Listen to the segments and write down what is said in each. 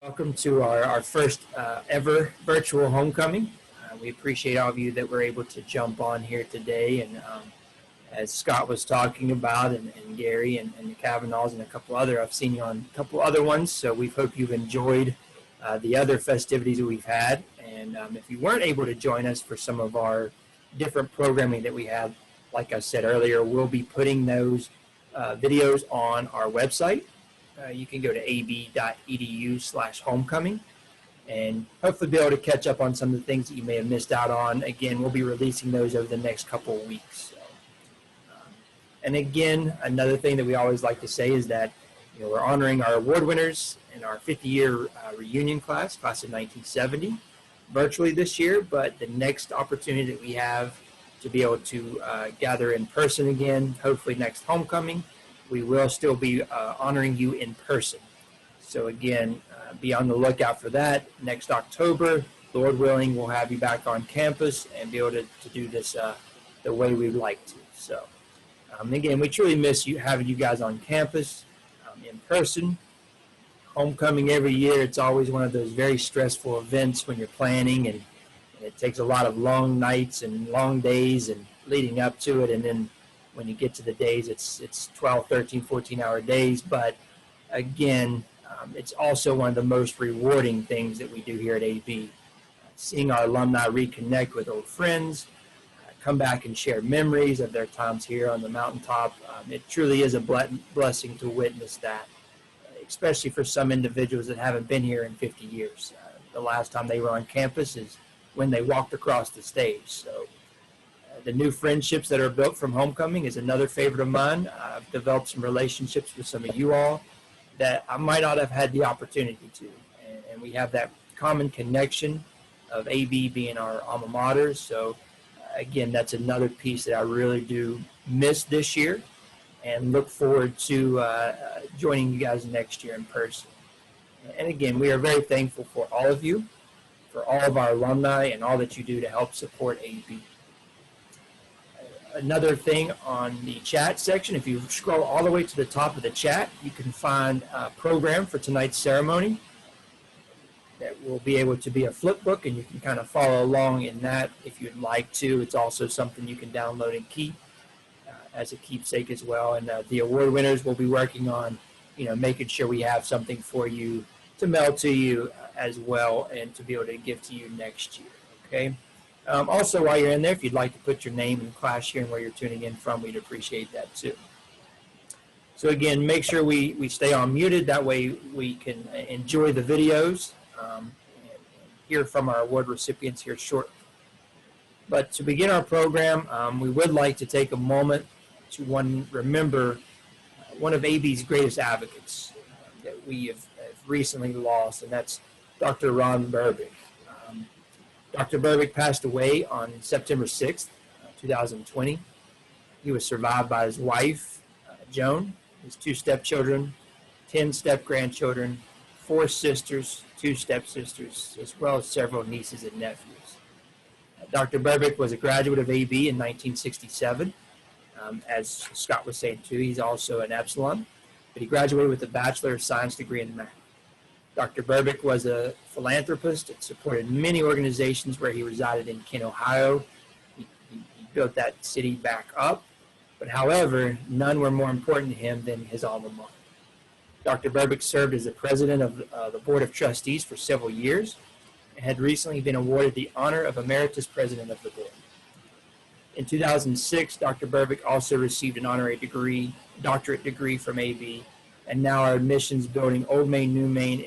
Welcome to our first ever virtual homecoming. We appreciate all of you that were able to jump on here today. And as Scott was talking about, and Gary and the Kavanaughs and a couple other, I've seen you on a couple other ones. So we hope you've enjoyed the other festivities that we've had. And if you weren't able to join us for some of our different programming that we have, like I said earlier, we'll be putting those videos on our website. You can go to ab.edu/homecoming and hopefully be able to catch up on some of the things that you may have missed out on. Again, we'll be releasing those over the next couple of weeks. And again, another thing that we always like to say is that we're honoring our award winners in our 50-year reunion class of 1970, virtually this year. But the next opportunity that we have to be able to gather in person again, hopefully next homecoming, we will still be honoring you in person. So again, be on the lookout for that. Next October, Lord willing, we'll have you back on campus and be able to do this the way we'd like to. So again, we truly miss having you guys on campus in person. Homecoming every year, it's always one of those very stressful events when you're planning, and it takes a lot of long nights and long days and leading up to it, and then when you get to the days, it's 12, 13, 14-hour days. But again, it's also one of the most rewarding things that we do here at AB. Seeing our alumni reconnect with old friends, come back and share memories of their times here on the mountaintop. It truly is a blessing to witness that, especially for some individuals that haven't been here in 50 years. The last time they were on campus is when they walked across the stage. So the new friendships that are built from homecoming is another favorite of mine. I've developed some relationships with some of you all that I might not have had the opportunity to. And we have that common connection of AB being our alma mater. So again, that's another piece that I really do miss this year and look forward to joining you guys next year in person. And again, we are very thankful for all of you, for all of our alumni and all that you do to help support AB. Another thing on the chat section, if you scroll all the way to the top of the chat, you can find a program for tonight's ceremony that will be able to be a flip book, and you can kind of follow along in that if you'd like to. It's also something you can download and keep as a keepsake as well. And the award winners will be working on, making sure we have something for you to mail to you as well and to be able to give to you next year, okay? Also, while you're in there, if you'd like to put your name and class here and where you're tuning in from, we'd appreciate that too. So again, make sure we stay on muted. That way we can enjoy the videos and hear from our award recipients here shortly. But to begin our program, we would like to take a moment to remember one of AB's greatest advocates that we have recently lost, and that's Dr. Ron Burbick. Dr. Burbick passed away on September 6th, 2020. He was survived by his wife, Joan, his 2 stepchildren, 10 step-grandchildren, 4 sisters, 2 stepsisters, as well as several nieces and nephews. Dr. Burbick was a graduate of AB in 1967. As Scott was saying too, he's also an Epsilon, but he graduated with a Bachelor of Science degree in math. Dr. Burbick was a philanthropist and supported many organizations where he resided in Kent, Ohio. He built that city back up, but however, none were more important to him than his alma mater. Dr. Burbick served as the president of the Board of Trustees for several years and had recently been awarded the honor of Emeritus President of the Board. In 2006, Dr. Burbick also received an honorary doctorate degree from AB, and now our admissions building, Old Main, New Main,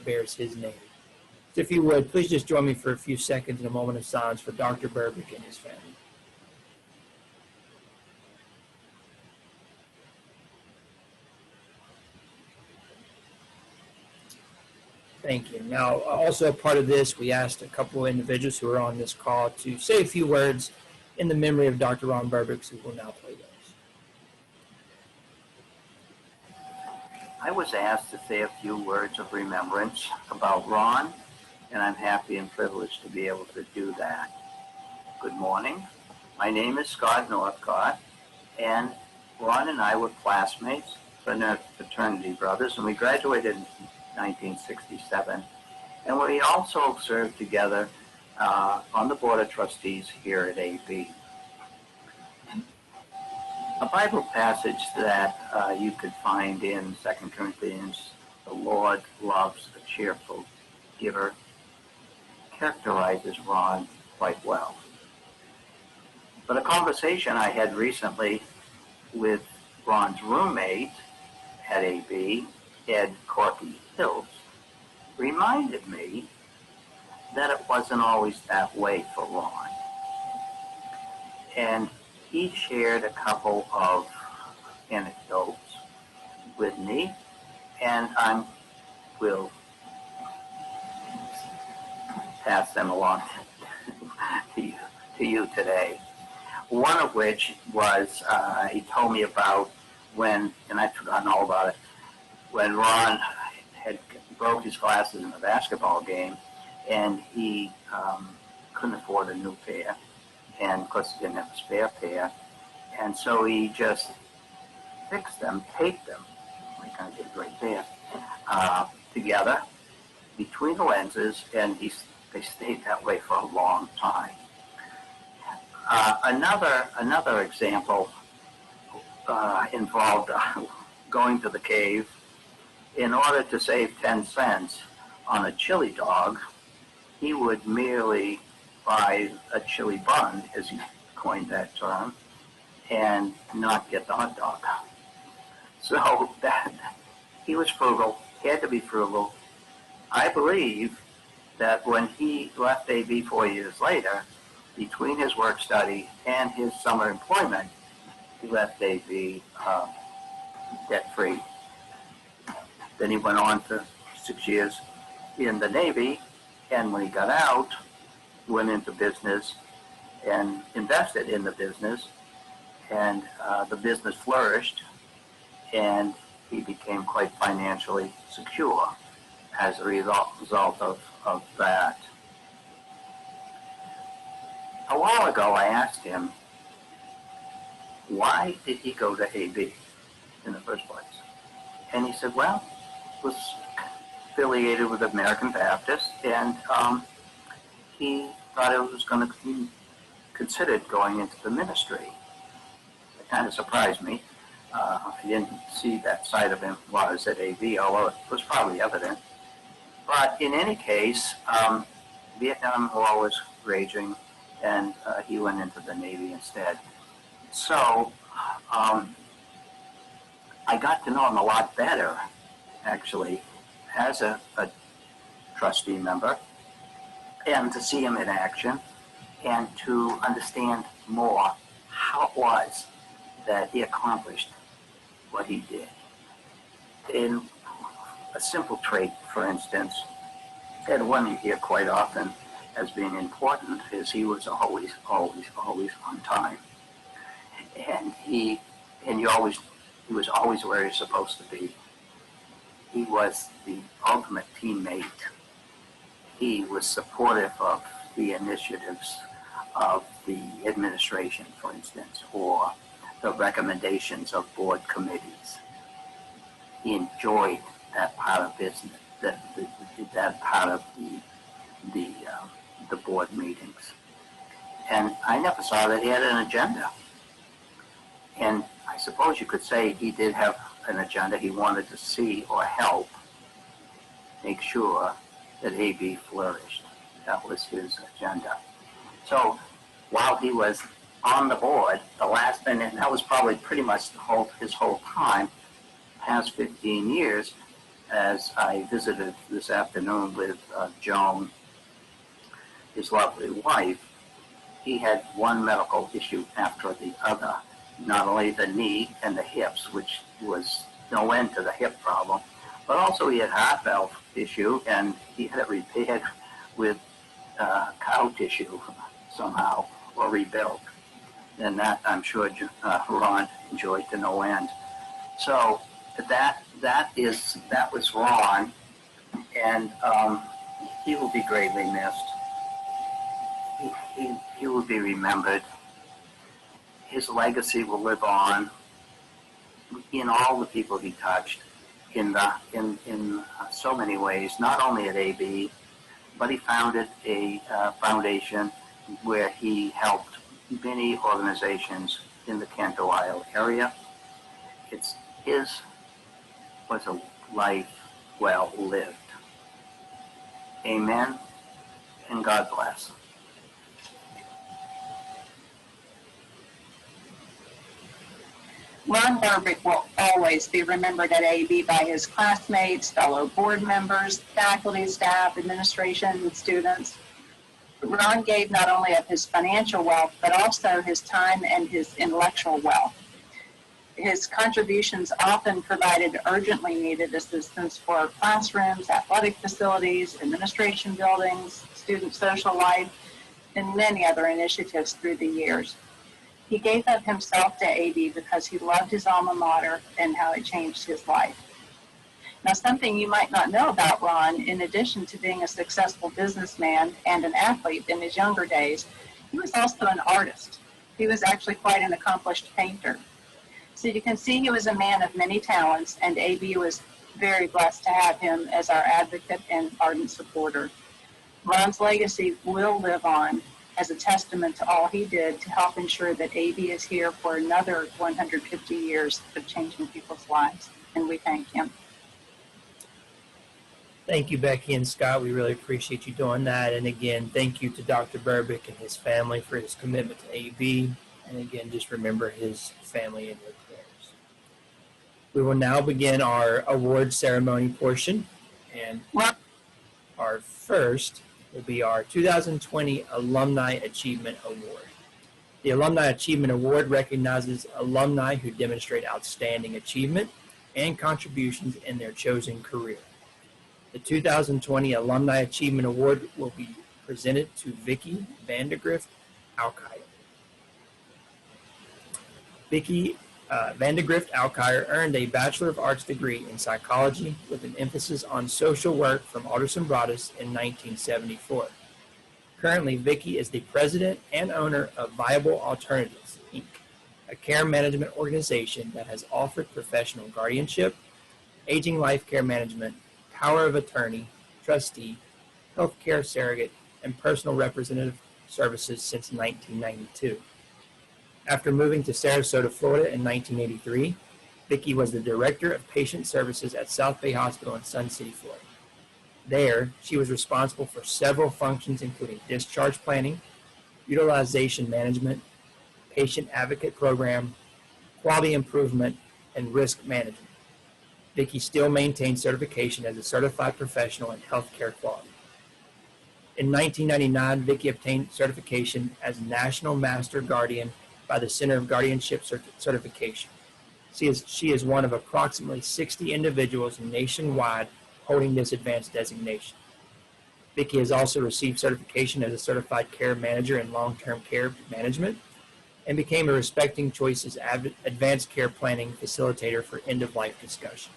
bears his name. So if you would, please just join me for a few seconds in a moment of silence for Dr. Burbick and his family. Thank you. Now, also a part of this, we asked a couple of individuals who are on this call to say a few words in the memory of Dr. Ron Burbick, who will now play those. I was asked to say a few words of remembrance about Ron, and I'm happy and privileged to be able to do that. Good morning. My name is Scott Northcott, and Ron and I were classmates, fraternity brothers, and we graduated 1967. And we also served together on the Board of Trustees here at AB. A Bible passage that you could find in 2 Corinthians, the Lord loves a cheerful giver, characterizes Ron quite well. But a conversation I had recently with Ron's roommate at AB, Ed Corky Hills, reminded me that it wasn't always that way for Ron. And he shared a couple of anecdotes with me, and I will pass them along to you today. One of which was, he told me about when, and I'd forgotten all about it, when Ron had broke his glasses in a basketball game, and he couldn't afford a new pair, and of course he didn't have a spare pair, and so he just fixed them, taped them, like I did right there, together between the lenses, and they stayed that way for a long time. Another example involved going to the cave. In order to save 10 cents on a chili dog, he would merely buy a chili bun, as he coined that term, and not get the hot dog. So that he was frugal. He had to be frugal. I believe that when he left AB 4 years later, between his work study and his summer employment, he left AB debt-free. Then he went on for 6 years in the Navy, and when he got out, went into business and invested in the business, and the business flourished, and he became quite financially secure as a result of that. A while ago, I asked him, why did he go to AB in the first place? And he said, well, he was affiliated with American Baptist, and he thought it was going to be considered going into the ministry. It kind of surprised me. I didn't see that side of him while I was at AB, although it was probably evident. But in any case, Vietnam War was raging, and he went into the Navy instead. So I got to know him a lot better, actually, as a trustee member, and to see him in action, and to understand more how it was that he accomplished what he did. In a simple trait, for instance, and one you hear quite often as being important, is he was always on time. And he was always where he was supposed to be. He was the ultimate teammate. He was supportive of the initiatives of the administration, for instance, or the recommendations of board committees. He enjoyed that part of business, that part of the board meetings. And I never saw that he had an agenda. And I suppose you could say he did have an agenda. He wanted to see or help make sure that AB flourished. That was his agenda. So while he was on the board, the last thing, and that was probably pretty much his whole time, past 15 years, as I visited this afternoon with Joan, his lovely wife, he had one medical issue after the other. Not only the knee and the hips, which was no end to the hip problem, but also he had heart valve issue, and he had it repaired with cow tissue somehow, or rebuilt. And that, I'm sure, Ron enjoyed to no end. So that was Ron, and he will be greatly missed. He will be remembered. His legacy will live on in all the people he touched, in so many ways, not only at AB, but he founded a foundation where he helped many organizations in the Canto Isle area. His was a life well lived. Amen, and God bless. Ron Burbick will always be remembered at AB by his classmates, fellow board members, faculty, staff, administration, and students. Ron gave not only of his financial wealth, but also his time and his intellectual wealth. His contributions often provided urgently needed assistance for classrooms, athletic facilities, administration buildings, student social life, and many other initiatives through the years. He gave of himself to AB because he loved his alma mater and how it changed his life. Now, something you might not know about Ron, in addition to being a successful businessman and an athlete in his younger days, he was also an artist. He was actually quite an accomplished painter. So you can see he was a man of many talents, and AB was very blessed to have him as our advocate and ardent supporter. Ron's legacy will live on as a testament to all he did to help ensure that AB is here for another 150 years of changing people's lives, and we thank him. Thank you, Becky and Scott. We really appreciate you doing that. And again, thank you to Dr. Burbick and his family for his commitment to AB. And again, just remember his family in your prayers. We will now begin our award ceremony portion. And our first will be our 2020 Alumni Achievement Award. The Alumni Achievement Award recognizes alumni who demonstrate outstanding achievement and contributions in their chosen career. The 2020 Alumni Achievement Award will be presented to Vicky Vandegrift Alkire. Vicky Vandegrift Alkire earned a Bachelor of Arts degree in psychology with an emphasis on social work from Alderson Broaddus in 1974. Currently, Vicky is the president and owner of Viable Alternatives, Inc., a care management organization that has offered professional guardianship, aging life care management, power of attorney, trustee, healthcare surrogate, and personal representative services since 1992. After moving to Sarasota, Florida in 1983, Vicki was the Director of Patient Services at South Bay Hospital in Sun City, Florida. There, she was responsible for several functions including discharge planning, utilization management, patient advocate program, quality improvement, and risk management. Vicki still maintains certification as a certified professional in healthcare quality. In 1999, Vicki obtained certification as National Master Guardian by the Center of Guardianship Certification. She is one of approximately 60 individuals nationwide holding this advanced designation. Vicki has also received certification as a certified care manager in long-term care management and became a Respecting Choices advanced care planning facilitator for end-of-life discussion.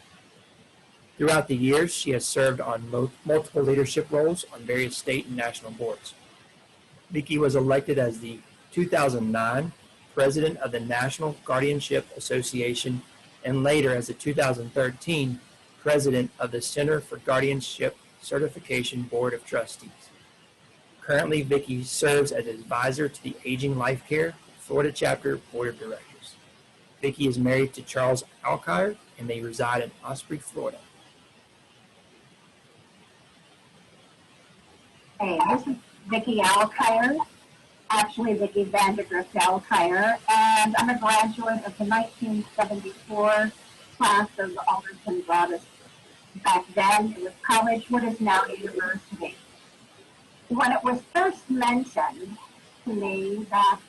Throughout the years, she has served on multiple leadership roles on various state and national boards. Vicki was elected as the 2009 President of the National Guardianship Association and later as the 2013 President of the Center for Guardianship Certification Board of Trustees. Currently, Vicki serves as advisor to the Aging Life Care Florida Chapter Board of Directors. Vicki is married to Charles Alkire and they reside in Osprey, Florida. Hey, this is Vicki Alkire, actually Vicki Vandegrift Alkire, and I'm a graduate of the 1974 class of Alderson Broaddus. Back then, it was college, what is now university. When it was first mentioned to me that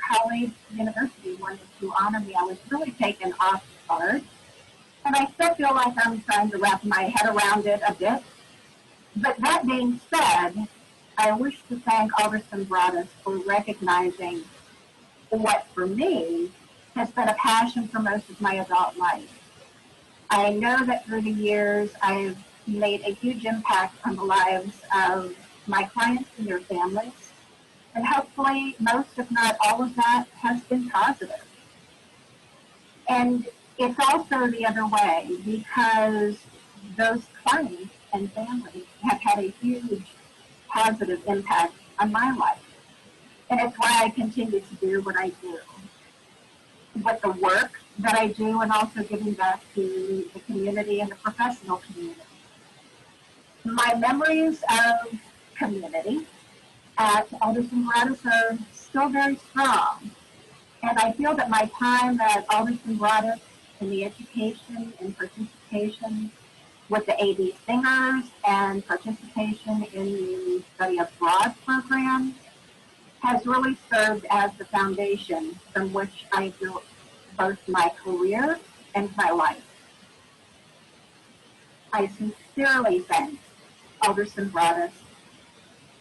college university wanted to honor me, I was really taken off guard, and I still feel like I'm trying to wrap my head around it a bit. But that being said, I wish to thank Alderson Broaddus for recognizing what, for me, has been a passion for most of my adult life. I know that through the years, I've made a huge impact on the lives of my clients and their families, and hopefully most, if not all of that, has been positive. And it's also the other way because those clients and families have had a huge positive impact on my life. And it's why I continue to do what I do. With the work that I do and also giving back to the community and the professional community. My memories of community at Alderson Broaddus are still very strong. And I feel that my time at Alderson Broaddus in the education and participation with the AD singers and participation in the study abroad program has really served as the foundation from which I built both my career and my life. I sincerely thank Alderson Broaddus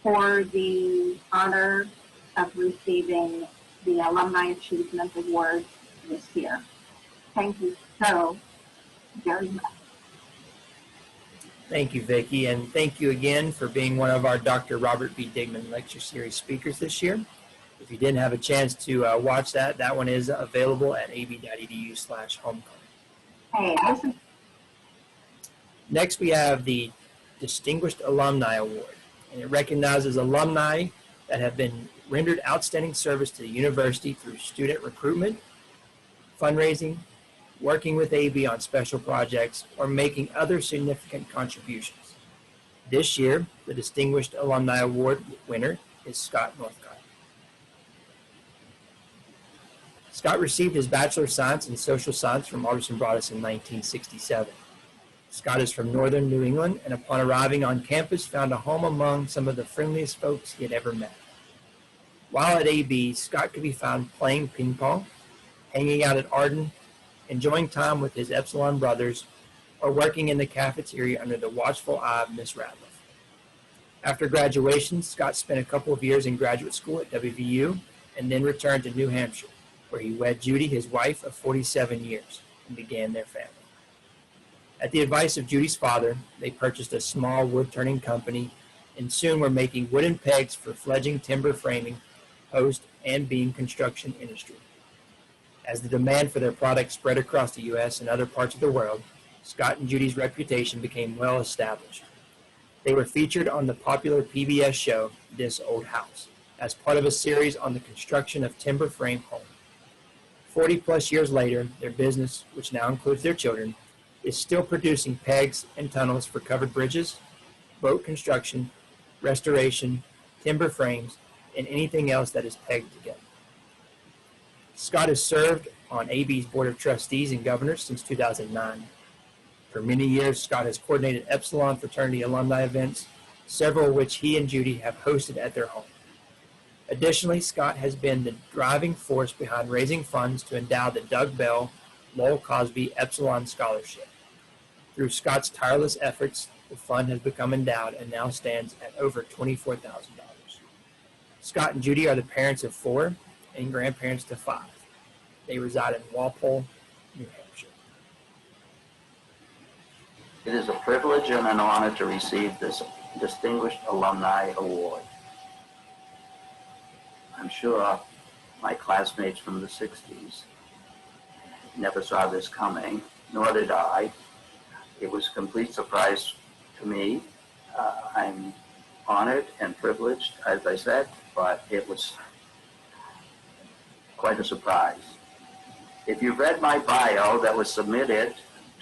for the honor of receiving the Alumni Achievement Award this year. Thank you so very much. Thank you, Vicki, and thank you again for being one of our Dr. Robert B. Digman Lecture Series speakers this year. If you didn't have a chance to watch that, that one is available at ab.edu/homecoming. Hey, listen. Next, we have the Distinguished Alumni Award, and it recognizes alumni that have been rendered outstanding service to the university through student recruitment, fundraising, working with AB on special projects, or making other significant contributions. This year, the Distinguished Alumni Award winner is Scott Northcott. Scott received his Bachelor of Science in Social Science from Alderson Broaddus in 1967. Scott is from northern New England, and upon arriving on campus, found a home among some of the friendliest folks he had ever met. While at AB, Scott could be found playing ping pong, hanging out at Arden, enjoying time with his Epsilon brothers, or working in the cafeteria under the watchful eye of Miss Ratliff. After graduation, Scott spent a couple of years in graduate school at WVU and then returned to New Hampshire, where he wed Judy, his wife of 47 years, and began their family. At the advice of Judy's father, they purchased a small wood-turning company and soon were making wooden pegs for fledgling timber framing, post, and beam construction industry. As the demand for their products spread across the U.S. and other parts of the world, Scott and Judy's reputation became well established. They were featured on the popular PBS show, This Old House, as part of a series on the construction of timber frame homes. 40-plus years later, their business, which now includes their children, is still producing pegs and tunnels for covered bridges, boat construction, restoration, timber frames, and anything else that is pegged together. Scott has served on AB's Board of Trustees and Governors since 2009. For many years, Scott has coordinated Epsilon fraternity alumni events, several of which he and Judy have hosted at their home. Additionally, Scott has been the driving force behind raising funds to endow the Doug Bell Lowell Cosby Epsilon Scholarship. Through Scott's tireless efforts, the fund has become endowed and now stands at over $24,000. Scott and Judy are the parents of 4 and grandparents to 5. They reside in Walpole, New Hampshire. It is a privilege and an honor to receive this Distinguished Alumni Award. I'm sure my classmates from the 60s never saw this coming, nor did I. It was a complete surprise to me. I'm honored and privileged, as I said, but it was quite a surprise. If you've read my bio that was submitted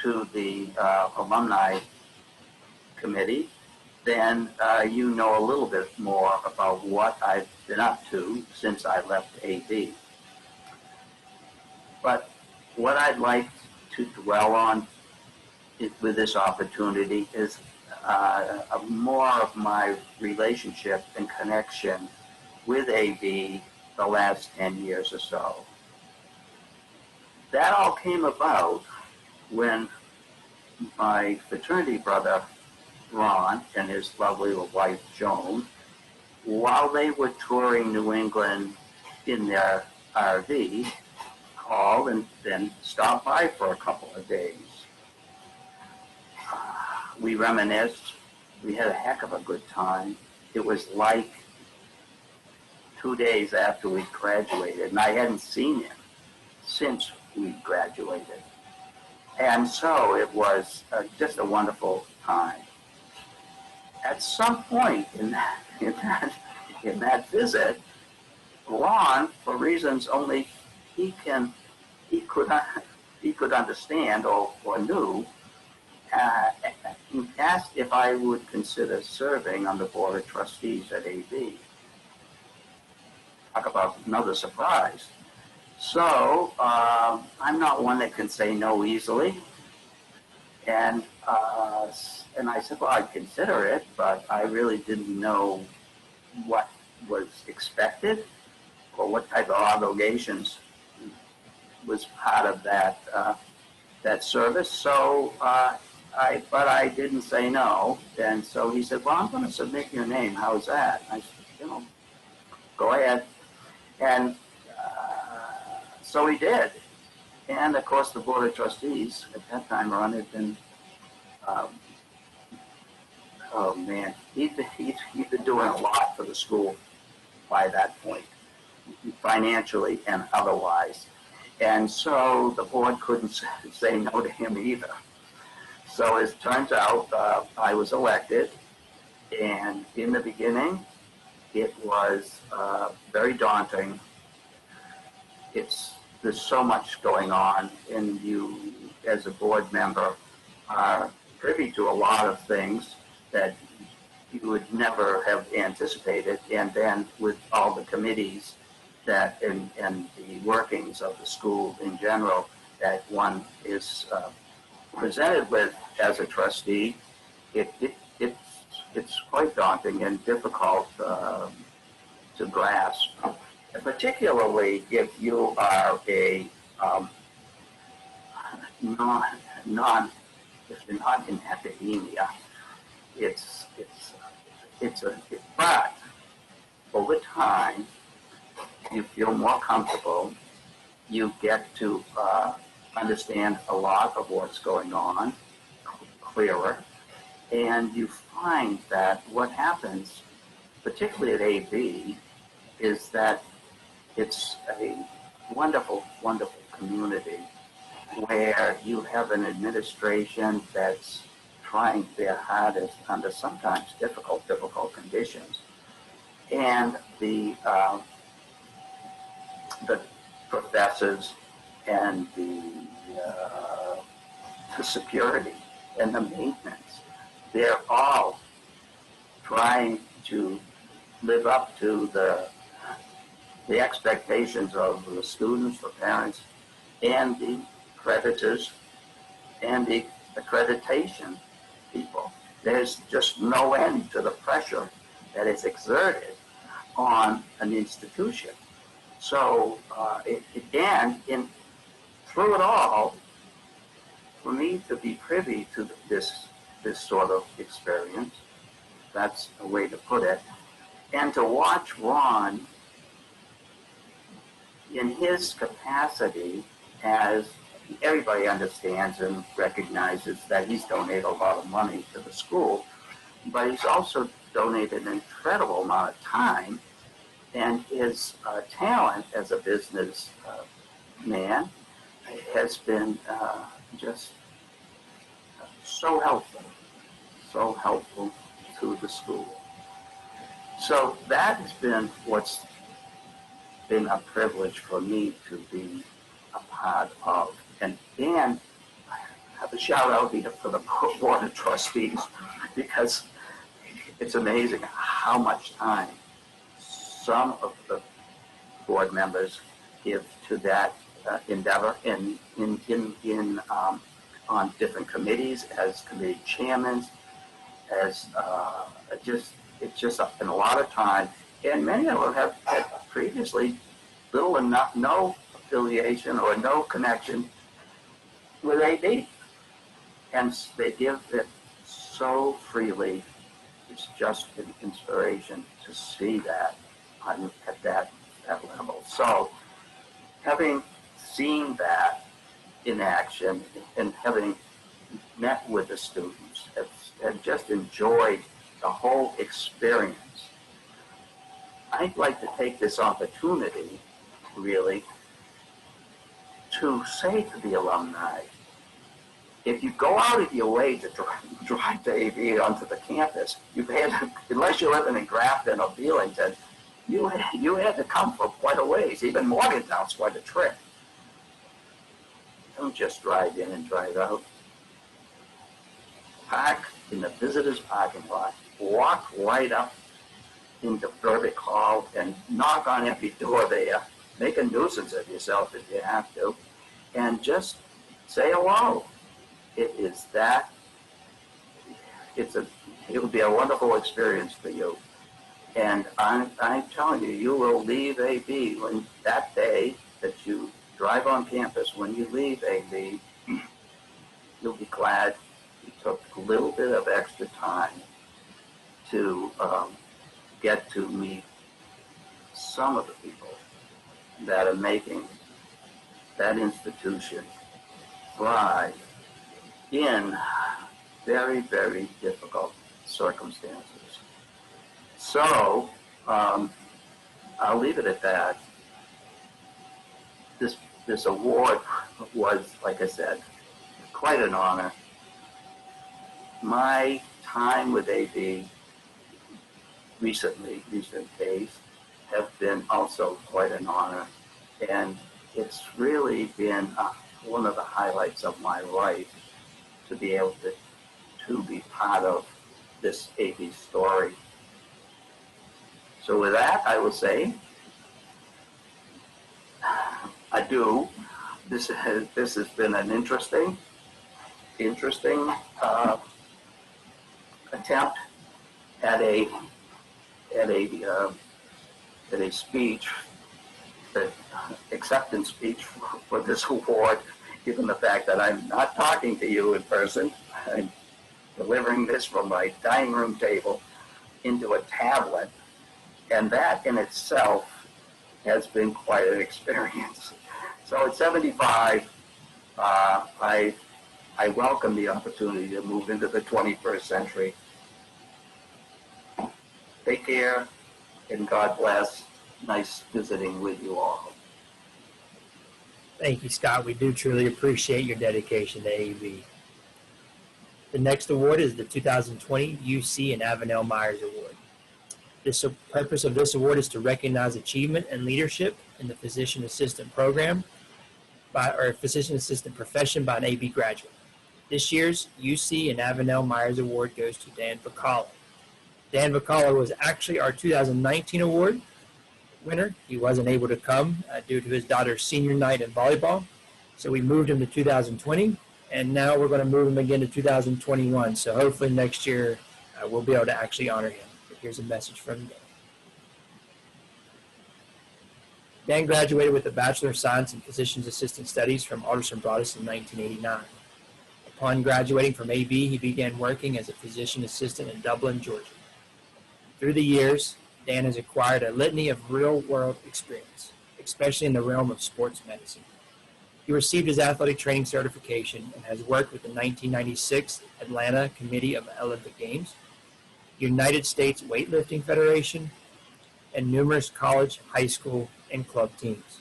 to the alumni committee, then you know a little bit more about what I've been up to since I left AB. But what I'd like to dwell on with this opportunity is more of my relationship and connection with AB the last 10 years or so. That all came about when my fraternity brother, Ron, and his lovely wife, Joan, while they were touring New England in their RV, called and then stopped by for a couple of days. We reminisced. We had a heck of a good time. It was like 2 days after we graduated, and I hadn't seen him since we graduated. And so it was just a wonderful time. At some point in that visit, Ron, for reasons only he could understand or knew, he asked if I would consider serving on the board of trustees at AB. Talk about another surprise. So I'm not one that can say no easily, and I said, well, I'd consider it, but I really didn't know what was expected or what type of obligations was part of that service. So but I didn't say no, and so he said, well, I'm going to submit your name. How's that? I said, go ahead. And so he did. And of course, the board of trustees at that time, Ron, had been, oh man, he'd been doing a lot for the school by that point, financially and otherwise. And so the board couldn't say no to him either. So as it turns out, I was elected, and in the beginning, it was very daunting. There's so much going on, and you, as a board member, are privy to a lot of things that you would never have anticipated, and then with all the committees that and the workings of the school in general that one is presented with as a trustee, it's quite daunting and difficult to grasp, and particularly if you are a if you're not in academia. But over time, you feel more comfortable. You get to understand a lot of what's going on clearer, and you find that what happens, particularly at AB, is that it's a wonderful, wonderful community where you have an administration that's trying their hardest under sometimes difficult conditions, and the professors and the security and the maintenance, they're all trying to live up to the expectations of the students, the parents, and the creditors, and the accreditation people. There's just no end to the pressure that is exerted on an institution. So through it all, for me to be privy to this sort of experience, that's a way to put it, and to watch Ron in his capacity as everybody understands and recognizes that he's donated a lot of money to the school, but he's also donated an incredible amount of time, and his talent as a business man has been just so helpful to the school. So that has been what's been a privilege for me to be a part of. And I have a shout out here for the board of trustees, because it's amazing how much time some of the board members give to that endeavor on different committees, as committee chairmen, as it's just been a lot of time, and many of them have had previously little and no affiliation or no connection with AB, and they give it so freely. It's just an inspiration to see that at that level. So having seen that in action and having met with the students and just enjoyed the whole experience, I'd like to take this opportunity really to say to the alumni, if you go out of your way to drive to AV onto the campus, unless you're living in Grafton or Belington, you had to come from quite a ways. Even Morgantown's quite a trip. Don't just drive in and drive out. Park in the visitors' parking lot. Walk right up into Burbick Hall and knock on every door there. Make a nuisance of yourself if you have to. And just say hello. It'll be a wonderful experience for you. And I'm telling you, you will leave AV when that day that you drive on campus, when you leave AV, you'll be glad you took a little bit of extra time to get to meet some of the people that are making that institution thrive in very, very difficult circumstances. So, I'll leave it at that. This award was, like I said, quite an honor. My time with AV recent days have been also quite an honor. And it's really been one of the highlights of my life to be able to be part of this AV story. So with that, I will say, adieu. This has been an interesting attempt at a speech, the acceptance speech for this award, given the fact that I'm not talking to you in person. I'm delivering this from my dining room table into a tablet, and that in itself has been quite an experience. So at 75, I welcome the opportunity to move into the 21st century. Take care, and God bless. Nice visiting with you all. Thank you, Scott. We do truly appreciate your dedication to AV. The next award is the 2020 UC and Avenel Myers Award. The purpose of this award is to recognize achievement and leadership in the physician assistant program or physician assistant profession by an AV graduate. This year's UC and Avenel Myers Award goes to Dan Bacala. Dan Bacala was actually our 2019 award winner. He wasn't able to come due to his daughter's senior night in volleyball, so we moved him to 2020, and now we're going to move him again to 2021. So hopefully next year we'll be able to actually honor him. But here's a message from Dan. Dan graduated with a Bachelor of Science in Physician's Assistant Studies from Alderson, Broaddus in 1989. Upon graduating from AV, he began working as a physician assistant in Dublin, Georgia. Through the years, Dan has acquired a litany of real-world experience, especially in the realm of sports medicine. He received his athletic training certification and has worked with the 1996 Atlanta Committee of Olympic Games, United States Weightlifting Federation, and numerous college, high school, and club teams.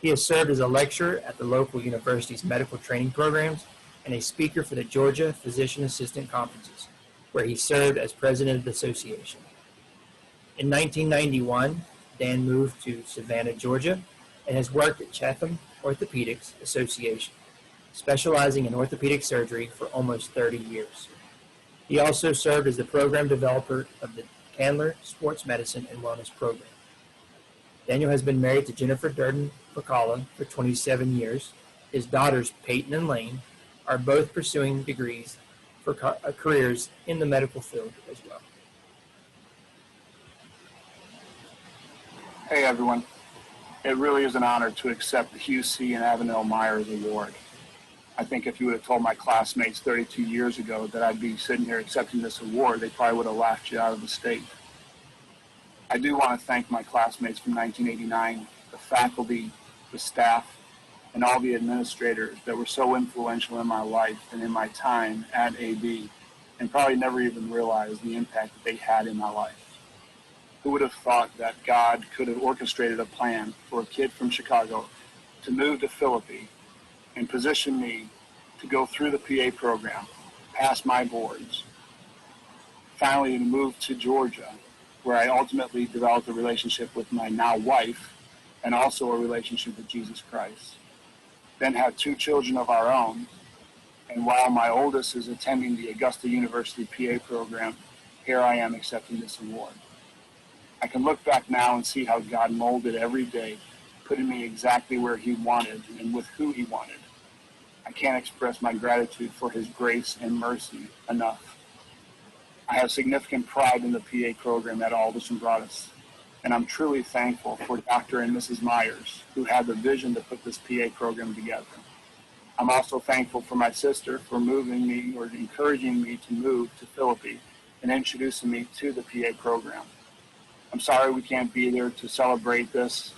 He has served as a lecturer at the local university's medical training programs and a speaker for the Georgia Physician Assistant Conferences, where he served as president of the association. In 1991, Dan moved to Savannah, Georgia, and has worked at Chatham Orthopedics Association, specializing in orthopedic surgery for almost 30 years. He also served as the program developer of the Candler Sports Medicine and Wellness Program. Daniel has been married to Jennifer Durden Bacala for 27 years. His daughters, Peyton and Lane, are both pursuing degrees for careers in the medical field as well. Hey everyone, it really is an honor to accept the UC and Avenel Myers Award. I think if you would have told my classmates 32 years ago that I'd be sitting here accepting this award, they probably would have laughed you out of the state. I do want to thank my classmates from 1989, the faculty, the staff, and all the administrators that were so influential in my life and in my time at AB, and probably never even realized the impact that they had in my life. Who would have thought that God could have orchestrated a plan for a kid from Chicago to move to Philippi and position me to go through the PA program, pass my boards, finally to move to Georgia, where I ultimately developed a relationship with my now wife and also a relationship with Jesus Christ. Then have 2 children of our own, and while my oldest is attending the Augusta University PA program, here I am accepting this award. I can look back now and see how God molded every day, putting me exactly where he wanted and with who he wanted. I can't express my gratitude for his grace and mercy enough. I have significant pride in the PA program at Alderson Broaddus, and I'm truly thankful for Dr. and Mrs. Myers, who had the vision to put this PA program together. I'm also thankful for my sister for moving me or encouraging me to move to Philippi and introducing me to the PA program. I'm sorry we can't be there to celebrate this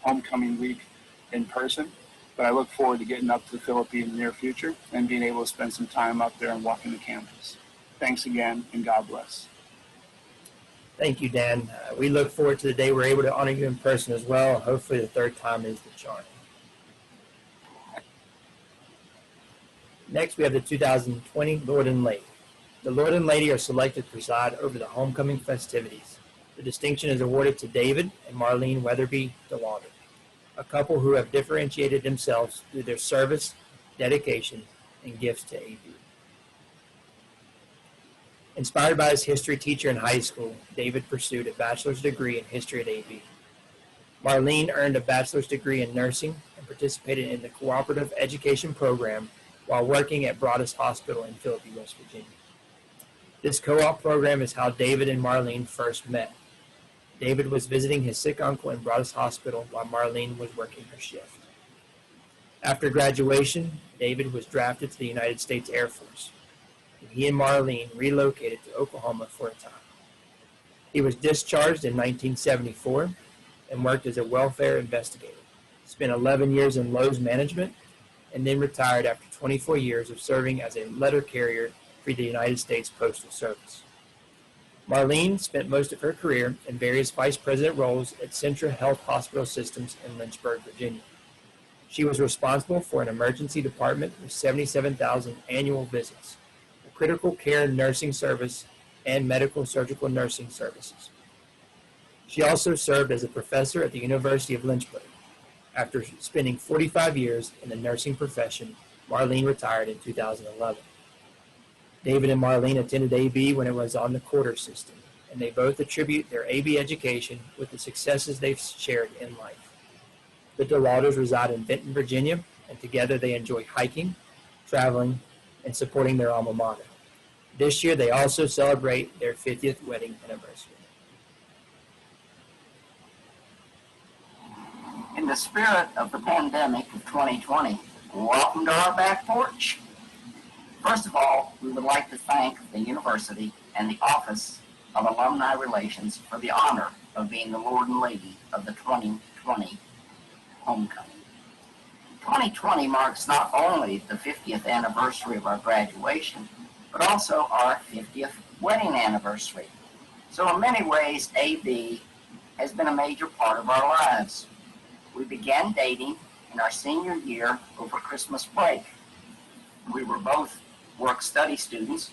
homecoming week in person, but I look forward to getting up to Philippi in the near future and being able to spend some time up there and walking the campus. Thanks again, and God bless. Thank you, Dan. We look forward to the day we're able to honor you in person as well. Hopefully the 3rd time is the charm. Next, we have the 2020 Lord and Lady. The Lord and Lady are selected to preside over the homecoming festivities. The distinction is awarded to David and Marlene Weatherby DeLauder, a couple who have differentiated themselves through their service, dedication, and gifts to AB. Inspired by his history teacher in high school, David pursued a bachelor's degree in history at AB. Marlene earned a bachelor's degree in nursing and participated in the cooperative education program while working at Broaddus Hospital in Philippi, West Virginia. This co-op program is how David and Marlene first met. David was visiting his sick uncle in Broaddus Hospital while Marlene was working her shift. After graduation, David was drafted to the United States Air Force. He and Marlene relocated to Oklahoma for a time. He was discharged in 1974 and worked as a welfare investigator. Spent 11 years in Lowe's management and then retired after 24 years of serving as a letter carrier for the United States Postal Service. Marlene spent most of her career in various vice president roles at Centra Health Hospital Systems in Lynchburg, Virginia. She was responsible for an emergency department with 77,000 annual visits, a critical care nursing service, and medical surgical nursing services. She also served as a professor at the University of Lynchburg. After spending 45 years in the nursing profession, Marlene retired in 2011. David and Marlene attended AB when it was on the quarter system, and they both attribute their AB education with the successes they've shared in life. The DeLauders reside in Benton, Virginia, and together they enjoy hiking, traveling, and supporting their alma mater. This year, they also celebrate their 50th wedding anniversary. In the spirit of the pandemic of 2020, welcome to our back porch. First of all, we would like to thank the university and the Office of Alumni Relations for the honor of being the Lord and Lady of the 2020 homecoming. 2020 marks not only the 50th anniversary of our graduation, but also our 50th wedding anniversary. So in many ways, AB has been a major part of our lives. We began dating in our senior year over Christmas break. We were both work-study students,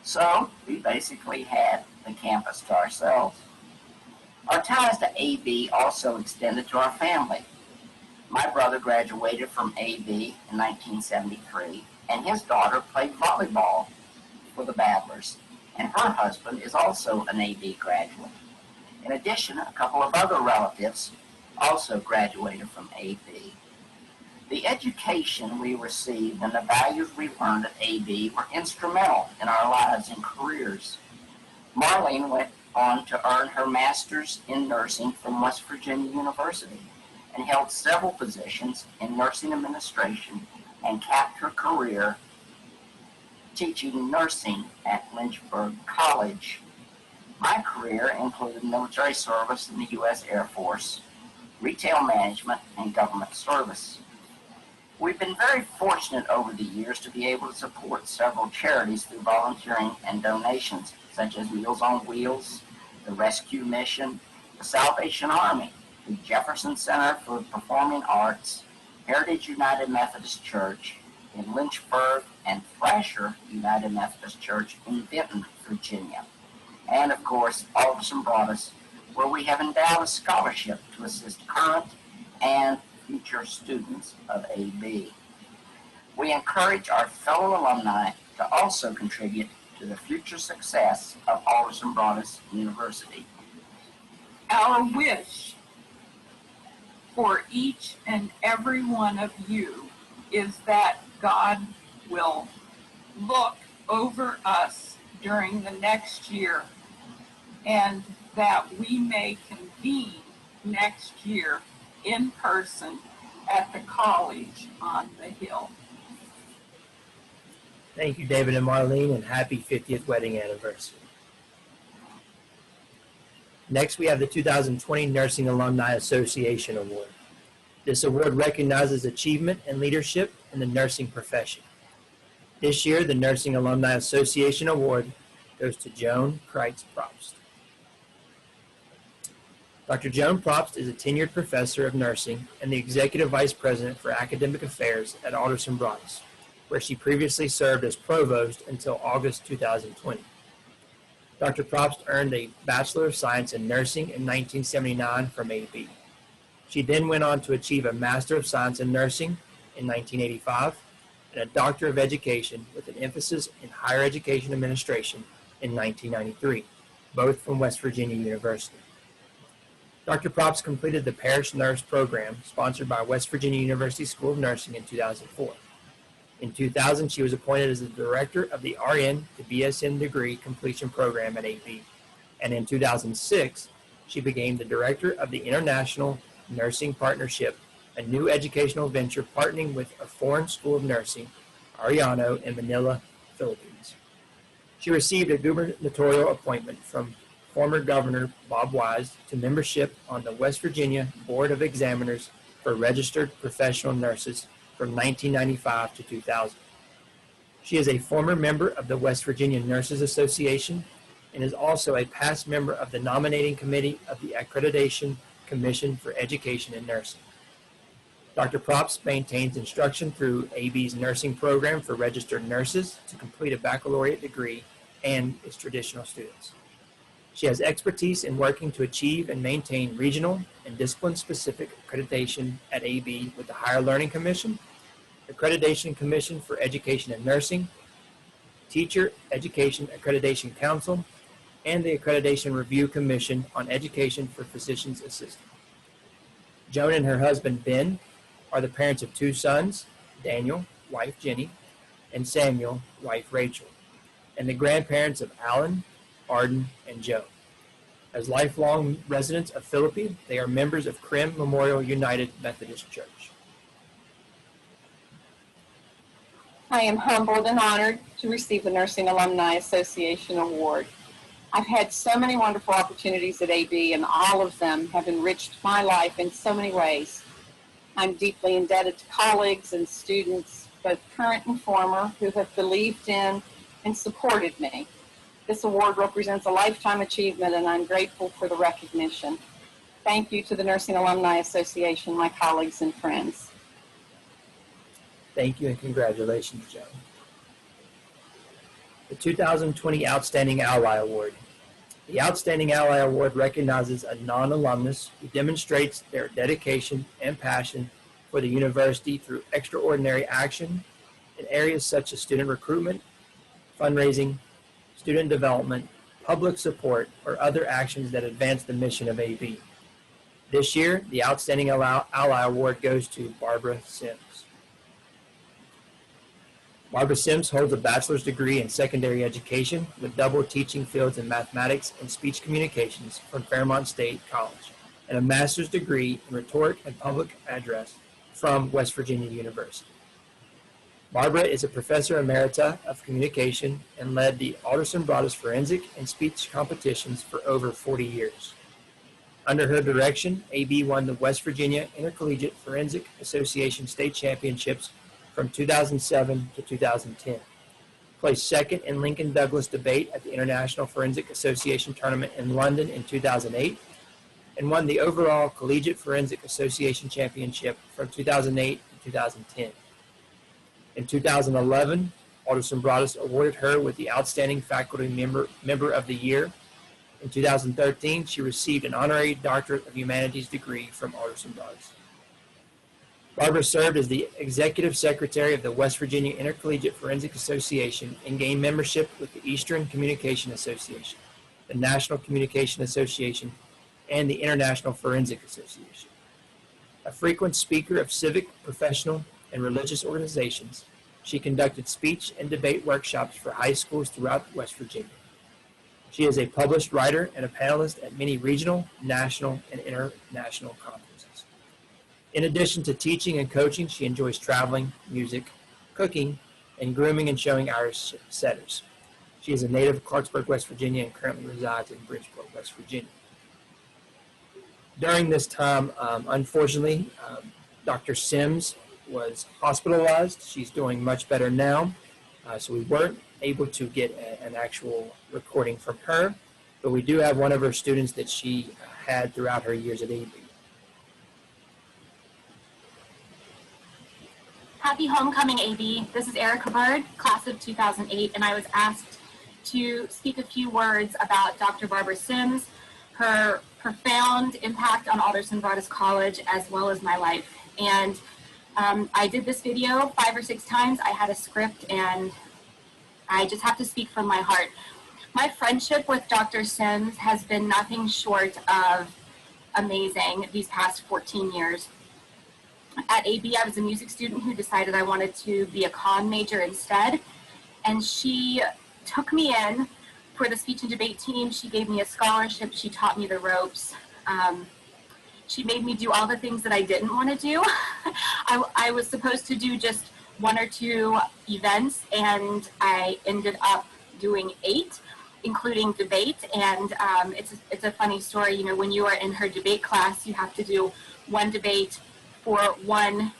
so we basically had the campus to ourselves. Our ties to AB also extended to our family. My brother graduated from AB in 1973, and his daughter played volleyball for the Battlers, and her husband is also an AB graduate. In addition, a couple of other relatives also graduated from AB. The education we received and the values we learned at AB were instrumental in our lives and careers. Marlene went on to earn her master's in nursing from West Virginia University and held several positions in nursing administration and capped her career teaching nursing at Lynchburg College. My career included military service in the U.S. Air Force, retail management, and government service. We've been very fortunate over the years to be able to support several charities through volunteering and donations, such as Meals on Wheels, the Rescue Mission, the Salvation Army, the Jefferson Center for Performing Arts, Heritage United Methodist Church, in Lynchburg, and Thrasher United Methodist Church in Benton, Virginia. And of course, Alderson Broaddus, where we have endowed a scholarship to assist current and future students of AB. We encourage our fellow alumni to also contribute to the future success of Alderson Broaddus University. Our wish for each and every one of you is that God will look over us during the next year and that we may convene next year in person at the college on the Hill. Thank you, David and Marlene, and happy 50th wedding anniversary. Next, we have the 2020 Nursing Alumni Association Award. This award recognizes achievement and leadership in the nursing profession. This year, the Nursing Alumni Association Award goes to Joan Kreitz-Probst. Dr. Joan Probst is a tenured professor of nursing and the Executive Vice President for Academic Affairs at Alderson Broaddus, where she previously served as provost until August 2020. Dr. Probst earned a Bachelor of Science in Nursing in 1979 from AB. She then went on to achieve a Master of Science in Nursing in 1985 and a Doctor of Education with an emphasis in Higher Education Administration in 1993, both from West Virginia University. Dr. Probst completed the Parish Nurse Program sponsored by West Virginia University School of Nursing in 2004. In 2000, she was appointed as the director of the RN to BSN degree completion program at AB. And in 2006, she became the director of the International Nursing Partnership, a new educational venture partnering with a foreign school of nursing, Arellano, in Manila, Philippines. She received a gubernatorial appointment from former Governor Bob Wise to membership on the West Virginia Board of Examiners for Registered Professional Nurses from 1995 to 2000. She is a former member of the West Virginia Nurses Association and is also a past member of the nominating committee of the Accreditation Commission for Education in Nursing. Dr. Probst maintains instruction through AB's nursing program for registered nurses to complete a baccalaureate degree and its traditional students. She has expertise in working to achieve and maintain regional and discipline-specific accreditation at AB with the Higher Learning Commission, Accreditation Commission for Education and Nursing, Teacher Education Accreditation Council, and the Accreditation Review Commission on Education for Physician's Assistants. Joan and her husband, Ben, are the parents of two sons, Daniel, wife Jenny, and Samuel, wife Rachel, and the grandparents of Alan, Arden, and Joe. As lifelong residents of Philippi, they are members of Krim Memorial United Methodist Church. I am humbled and honored to receive the Nursing Alumni Association Award. I've had so many wonderful opportunities at AB, and all of them have enriched my life in so many ways. I'm deeply indebted to colleagues and students, both current and former, who have believed in and supported me. This award represents a lifetime achievement, and I'm grateful for the recognition. Thank you to the Nursing Alumni Association, my colleagues and friends. Thank you and congratulations, Joan. The 2020 Outstanding Ally Award. The Outstanding Ally Award recognizes a non-alumnus who demonstrates their dedication and passion for the university through extraordinary action in areas such as student recruitment, fundraising, student development, public support, or other actions that advance the mission of AB. This year, the Outstanding Ally Award goes to Barbara Sims. Barbara Sims holds a bachelor's degree in secondary education with double teaching fields in mathematics and speech communications from Fairmont State College, and a master's degree in rhetoric and public address from West Virginia University. Barbara is a professor emerita of communication and led the Alderson Broaddus forensic and speech competitions for over 40 years. Under her direction, AB won the West Virginia Intercollegiate Forensic Association State Championships from 2007 to 2010, placed second in Lincoln Douglas debate at the International Forensic Association Tournament in London in 2008, and won the overall Collegiate Forensic Association Championship from 2008 to 2010. In 2011, Alderson Broaddus awarded her with the Outstanding Faculty Member of the Year. In 2013, she received an Honorary Doctorate of Humanities degree from Alderson Broaddus. Barbara served as the Executive Secretary of the West Virginia Intercollegiate Forensic Association and gained membership with the Eastern Communication Association, the National Communication Association, and the International Forensic Association. A frequent speaker of civic, professional, and religious organizations, she conducted speech and debate workshops for high schools throughout West Virginia. She is a published writer and a panelist at many regional, national, and international conferences. In addition to teaching and coaching, she enjoys traveling, music, cooking, and grooming and showing Irish setters. She is a native of Clarksburg, West Virginia, and currently resides in Bridgeport, West Virginia. During this time, unfortunately, Dr. Sims was hospitalized. She's doing much better now, so we weren't able to get an actual recording from her, but we do have one of her students that she had throughout her years at AB. Happy homecoming, AB. This is Erica Bird, class of 2008, and I was asked to speak a few words about Dr. Barbara Sims, her profound impact on Alderson Broaddus College, as well as my life. And I did this video 5 or 6 times. I had a script, and I just have to speak from my heart. My friendship with Dr. Sims has been nothing short of amazing these past 14 years. At AB, I was a music student who decided I wanted to be a comm major instead, and she took me in for the speech and debate team. She gave me a scholarship. She taught me the ropes. She made me do all the things that I didn't want to do. I was supposed to do just 1 or 2 events, and I ended up doing 8, including debate. And it's a funny story. You know, when you are in her debate class, you have to do 1 debate for 1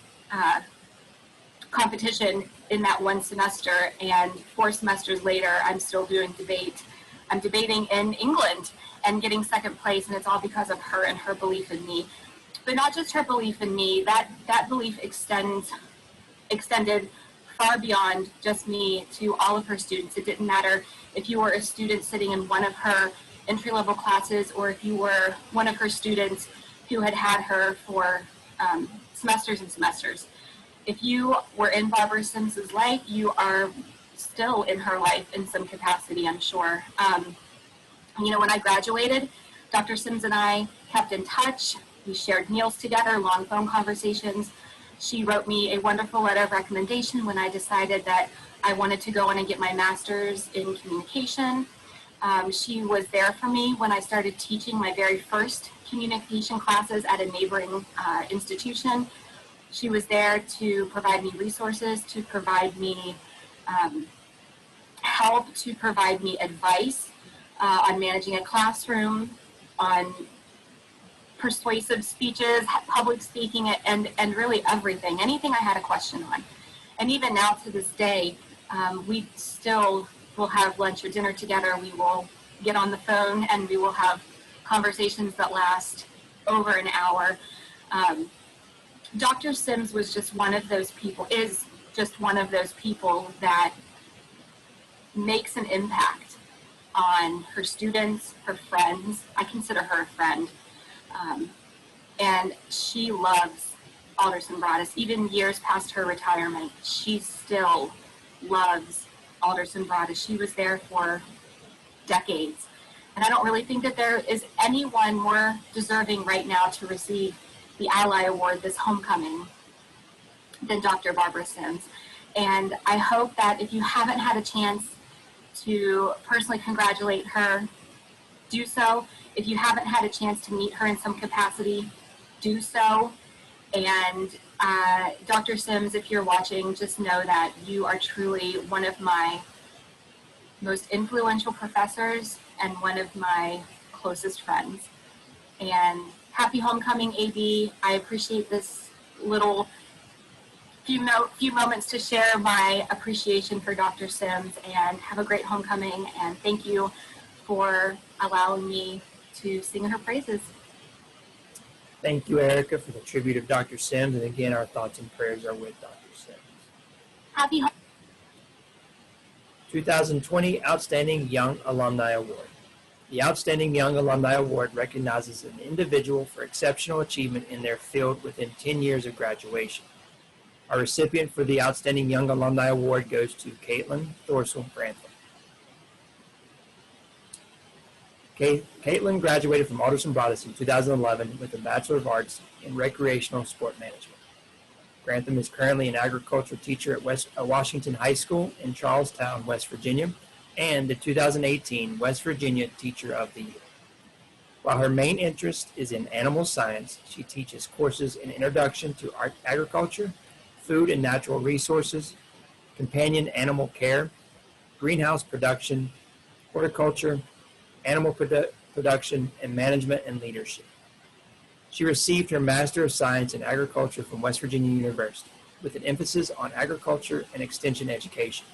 competition in that 1 semester, and 4 semesters later, I'm still doing debate. I'm debating in England and getting 2nd place, and it's all because of her and her belief in me. But not just her belief in me, that belief extended far beyond just me to all of her students. It didn't matter if you were a student sitting in one of her entry-level classes, or if you were one of her students who had her for semesters and semesters. If you were in Barbara Sims's life, you are still in her life in some capacity, I'm sure. You know, when I graduated, Dr. Sims and I kept in touch. We shared meals together, long phone conversations. She wrote me a wonderful letter of recommendation when I decided that I wanted to go in and get my master's in communication. She was there for me when I started teaching my very first communication classes at a neighboring institution. She was there to provide me resources, to provide me help, to provide me advice on managing a classroom, on persuasive speeches, public speaking, and really everything, anything I had a question on. And even now to this day, we still will have lunch or dinner together. We will get on the phone and we will have conversations that last over an hour. Dr. Sims was just one of those people, is just one of those people that makes an impact on her students, her friends. I consider her a friend. And she loves Alderson Broaddus. Even years past her retirement, she still loves Alderson Broaddus. She was there for decades. And I don't really think that there is anyone more deserving right now to receive the Ally Award this homecoming than Dr. Barbara Sims. And I hope that if you haven't had a chance to personally congratulate her, do so. If you haven't had a chance to meet her in some capacity, do so. And Dr. Sims, if you're watching, just know that you are truly one of my most influential professors and one of my closest friends. And happy homecoming, AB. I appreciate this little few moments to share my appreciation for Dr. Sims, and have a great homecoming, and thank you for allowing me to sing her praises. Thank you, Erica, for the tribute of Dr. Sims, and again, our thoughts and prayers are with Dr. Sims. Happy 2020 Outstanding Young Alumni Award. The Outstanding Young Alumni Award recognizes an individual for exceptional achievement in their field within 10 years of graduation. Our recipient for the Outstanding Young Alumni Award goes to Caitlin Thorsel Grantham. Caitlin graduated from Alderson Broaddus in 2011 with a Bachelor of Arts in Recreational Sport Management. Grantham is currently an agriculture teacher at Washington High School in Charlestown, West Virginia, and the 2018 West Virginia Teacher of the Year. While her main interest is in animal science, she teaches courses in Introduction to Agriculture, Food and Natural Resources, Companion Animal Care, Greenhouse Production, Horticulture, Animal Production, and Management and Leadership. She received her Master of Science in Agriculture from West Virginia University, with an emphasis on agriculture and extension education.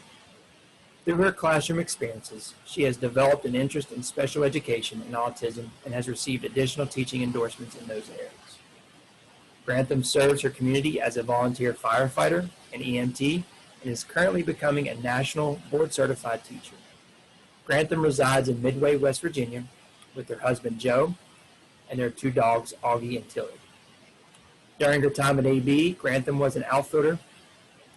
Through her classroom experiences, she has developed an interest in special education and autism and has received additional teaching endorsements in those areas. Grantham serves her community as a volunteer firefighter and EMT and is currently becoming a national board-certified teacher. Grantham resides in Midway, West Virginia, with her husband, Joe, and their two dogs, Augie and Tilly. During her time at AB, Grantham was an outfielder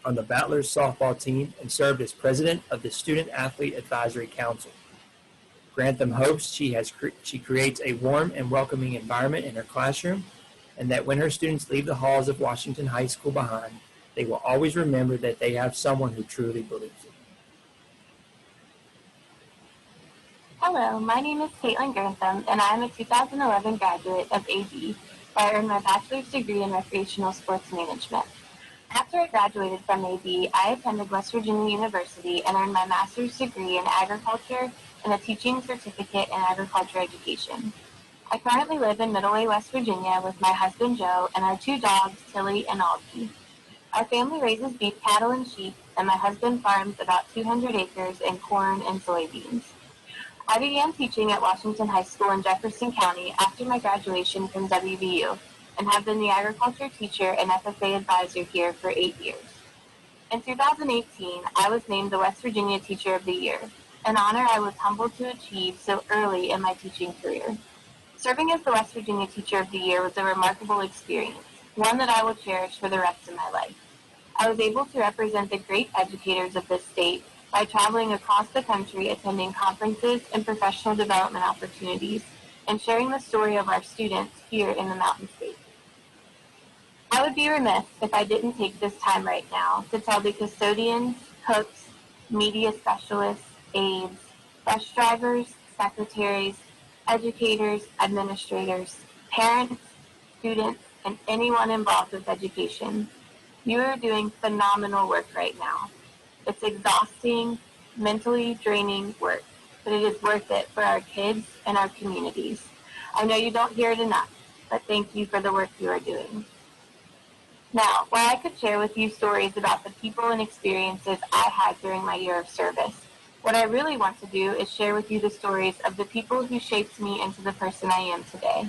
on the Battlers softball team and served as president of the Student Athlete Advisory Council. Grantham hopes she creates a warm and welcoming environment in her classroom, and that when her students leave the halls of Washington High School behind, they will always remember that they have someone who truly believes it. Hello, my name is Caitlin Grantham, and I am a 2011 graduate of AB, where I earned my bachelor's degree in recreational sports management. After I graduated from AB, I attended West Virginia University and earned my master's degree in agriculture and a teaching certificate in agriculture education. I currently live in Middle Way, West Virginia with my husband Joe and our two dogs, Tilly and Augie. Our family raises beef cattle and sheep, and my husband farms about 200 acres in corn and soybeans. I began teaching at Washington High School in Jefferson County after my graduation from WVU and have been the agriculture teacher and FFA advisor here for 8 years. In 2018, I was named the West Virginia Teacher of the Year, an honor I was humbled to achieve so early in my teaching career. Serving as the West Virginia Teacher of the Year was a remarkable experience, one that I will cherish for the rest of my life. I was able to represent the great educators of this state by traveling across the country, attending conferences and professional development opportunities, and sharing the story of our students here in the Mountain State. I would be remiss if I didn't take this time right now to tell the custodians, cooks, media specialists, aides, bus drivers, secretaries, educators, administrators, parents, students, and anyone involved with education. You are doing phenomenal work right now. It's exhausting, mentally draining work, but it is worth it for our kids and our communities. I know you don't hear it enough, but thank you for the work you are doing. Now, while I could share with you stories about the people and experiences I had during my year of service, what I really want to do is share with you the stories of the people who shaped me into the person I am today.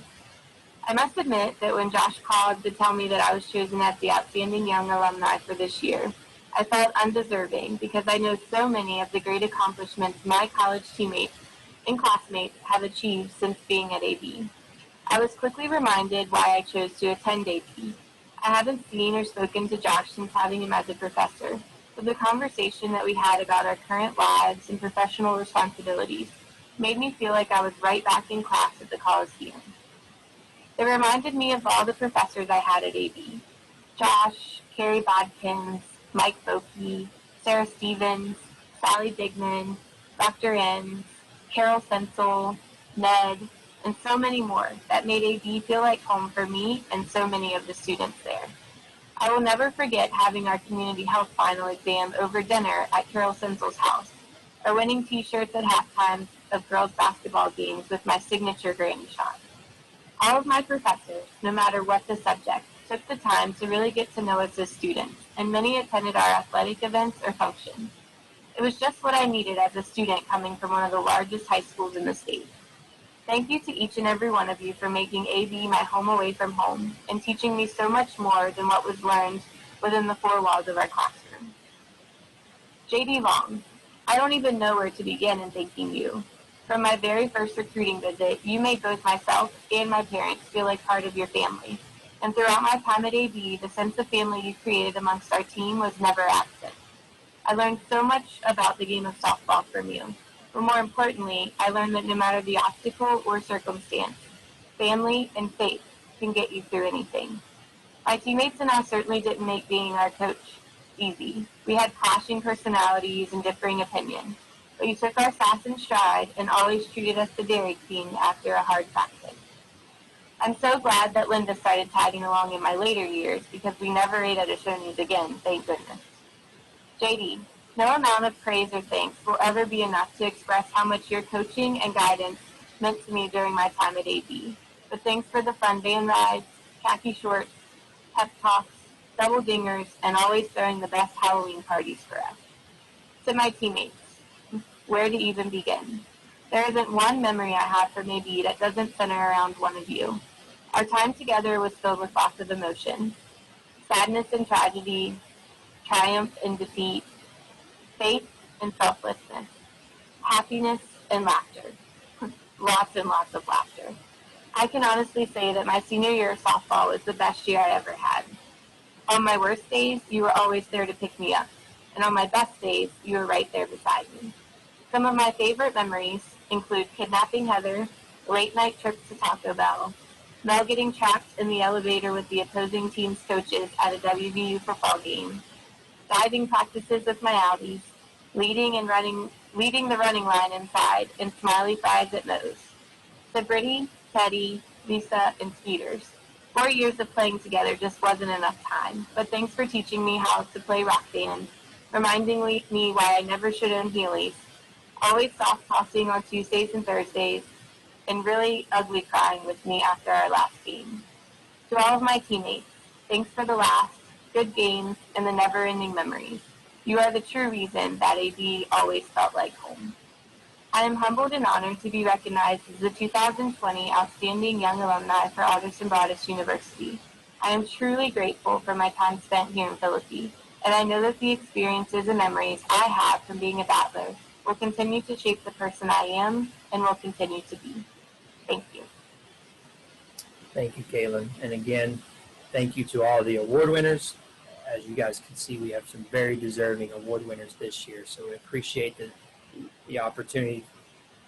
I must admit that when Josh called to tell me that I was chosen as the Outstanding Young Alumni for this year, I felt undeserving because I know so many of the great accomplishments my college teammates and classmates have achieved since being at AB. I was quickly reminded why I chose to attend AB. I haven't seen or spoken to Josh since having him as a professor, but the conversation that we had about our current lives and professional responsibilities made me feel like I was right back in class at the Coliseum. It reminded me of all the professors I had at AB. Josh, Carrie Bodkins, Mike Bokey, Sarah Stevens, Sally Dignan, Dr. Enns, Carol Sensel, Ned, and so many more that made AB feel like home for me and so many of the students there. I will never forget having our community health final exam over dinner at Carol Sensel's house, or winning t-shirts at halftime of girls basketball games with my signature granny shot. All of my professors, no matter what the subject, took the time to really get to know us as students, and many attended our athletic events or functions. It was just what I needed as a student coming from one of the largest high schools in the state. Thank you to each and every one of you for making AB my home away from home and teaching me so much more than what was learned within the four walls of our classroom. JD Long, I don't even know where to begin in thanking you. From my very first recruiting visit, you made both myself and my parents feel like part of your family. And throughout my time at AB, the sense of family you created amongst our team was never absent. I learned so much about the game of softball from you. But more importantly, I learned that no matter the obstacle or circumstance, family and faith can get you through anything. My teammates and I certainly didn't make being our coach easy. We had clashing personalities and differing opinions, but you took our sass in stride and always treated us the Dairy King after a hard practice. I'm so glad that Linda started tagging along in my later years because we never ate at a Shoney's again, thank goodness. JD, no amount of praise or thanks will ever be enough to express how much your coaching and guidance meant to me during my time at AB. But thanks for the fun van rides, khaki shorts, pep talks, double dingers, and always throwing the best Halloween parties for us. To my teammates, where to even begin? There isn't one memory I have from AB that doesn't center around one of you. Our time together was filled with lots of emotion, sadness and tragedy, triumph and defeat, faith and selflessness, happiness and laughter, lots and lots of laughter. I can honestly say that my senior year of softball was the best year I ever had. On my worst days, you were always there to pick me up, and on my best days, you were right there beside me. Some of my favorite memories include kidnapping Heather, late night trips to Taco Bell, Mel getting trapped in the elevator with the opposing team's coaches at a WVU football game, diving practices with my Audis, leading the running line inside, and smiley fries at Moe's. To Brittany, Teddy, Lisa, and Skeeters. 4 years of playing together just wasn't enough time, but thanks for teaching me how to play rock band, reminding me why I never should own Heelys, always soft tossing on Tuesdays and Thursdays, and really ugly crying with me after our last game. To all of my teammates, thanks for the laughs, good games, and the never-ending memories. You are the true reason that AB always felt like home. I am humbled and honored to be recognized as the 2020 Outstanding Young Alumni for Alderson Broaddus University. I am truly grateful for my time spent here in Philippi, and I know that the experiences and memories I have from being a battler will continue to shape the person I am and will continue to be. Thank you. Thank you, Kaylin. And again, thank you to all the award winners. As you guys can see, we have some very deserving award winners this year, so we appreciate the opportunity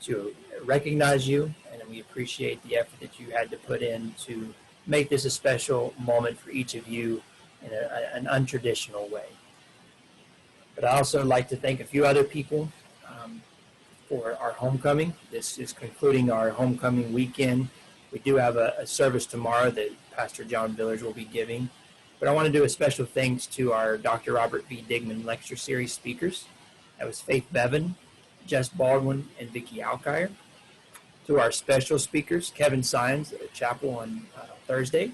to recognize you, and we appreciate the effort that you had to put in to make this a special moment for each of you in an untraditional way. But I also like to thank a few other people for our homecoming. This is concluding our homecoming weekend. We do have a service tomorrow that Pastor John Villers will be giving. But I want to do a special thanks to our Dr. Robert V. Digman Lecture Series speakers. That was Faith Bevan, Jess Baldwin, and Vicki Alkire. To our special speakers, Kevin Sines at Chapel on Thursday,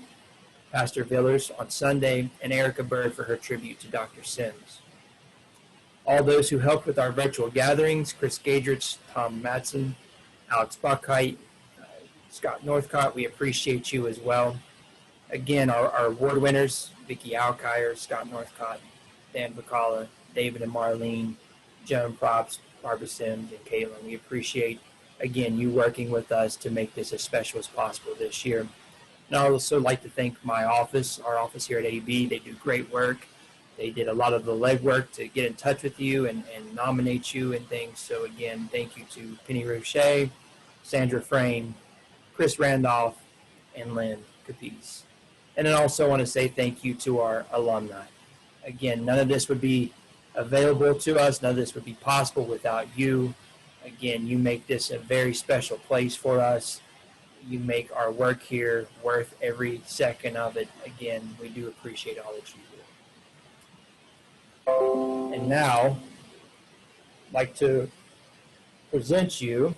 Pastor Villers on Sunday, and Erica Bird for her tribute to Dr. Sims. All those who helped with our virtual gatherings, Chris Gadrich, Tom Madsen, Alex Buckheit, Scott Northcott, we appreciate you as well. Again, our award winners, Vicki Alkire, Scott Northcott, Dan Bacala, David and Marlene, Joan Props, Barbara Sims, and Caitlin. We appreciate, again, you working with us to make this as special as possible this year. And I would also like to thank my office, our office here at AB. They do great work. They did a lot of the legwork to get in touch with you and nominate you and things. So again, thank you to Penny Roche, Sandra Frame, Chris Randolph, and Lynn Capiz. And then also want to say thank you to our alumni. Again, none of this would be available to us. None of this would be possible without you. Again, you make this a very special place for us. You make our work here worth every second of it. Again, we do appreciate all that you do. And now, I'd like to present you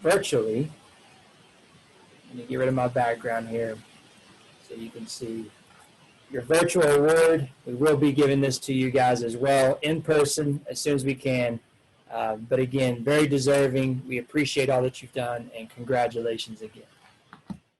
virtually. Let me get rid of my background here so you can see your virtual award. We will be giving this to you guys as well in person as soon as we can. But again, very deserving. We appreciate all that you've done, and congratulations again.